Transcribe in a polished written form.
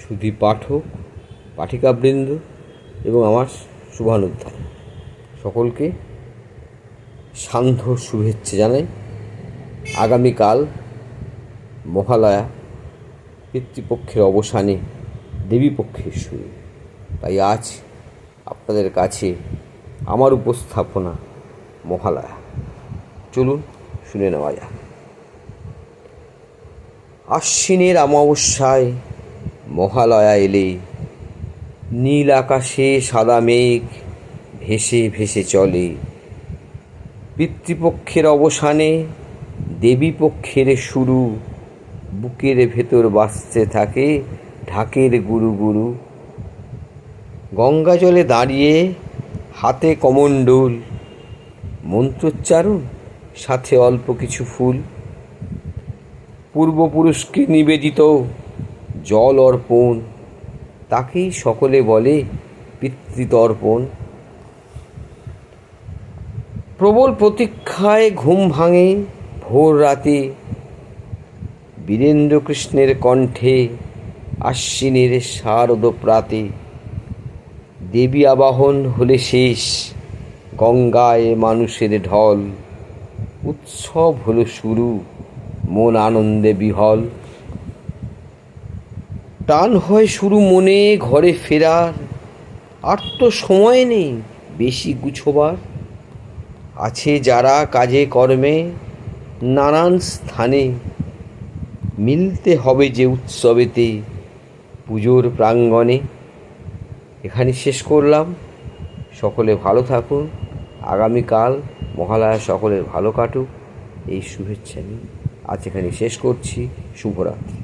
সুধী পাঠক, পাঠিকাবৃন্দ এবং আমার শুভানুধ্যায়ী সকলকে সান্ধ্য শুভেচ্ছা জানাই। আগামীকাল মহালয়া, পিতৃপক্ষের অবসানে দেবীপক্ষের শুরু। তাই আজ আপনাদের কাছে আমার উপস্থাপনা মহালয়া। চলুন শুনে নেওয়া যাক। আশ্বিনের অমাবস্যায় মহালয়া এলে নীল আকাশে সাদা মেঘ ভেসে ভেসে চলে। পিতৃপক্ষের অবসানে দেবীপক্ষের শুরু। বুকের ভেতর বাজতে থাকে ঢাকের গুরু গুরু। গঙ্গা জলে দাঁড়িয়ে হাতে কমণ্ডল, মন্ত্রোচ্চারণ সাথে অল্প কিছু ফুল। পূর্বপুরুষকে নিবেদিত জল অর্পণ, তাকেই সকলে বলে পিতৃতর্পণ। প্রবল প্রতীক্ষায় ঘুম ভাঙে ভোর রাতে, বীরেন্দ্রকৃষ্ণের কণ্ঠে আশ্বিনের শারদ প্রাতে। দেবী আবাহন হলে শেষ, গঙ্গায় মানুষের ঢল। উৎসব হলো শুরু, মন আনন্দে বিহল। টান হয় শুরু মনে ঘরে ফেরার, আর তো সময় নেই বেশি গুছোবার। আছে যারা কাজে কর্মে নানান স্থানে, মিলতে হবে যে উৎসবেতে পুজোর প্রাঙ্গণে। এখানে শেষ করলাম। সকলে ভালো থাকুন। আগামীকাল মহালয়া সকলের ভালো কাটুক, এই শুভেচ্ছা নিয়ে আজ এখানে শেষ করছি। শুভরাত্রি।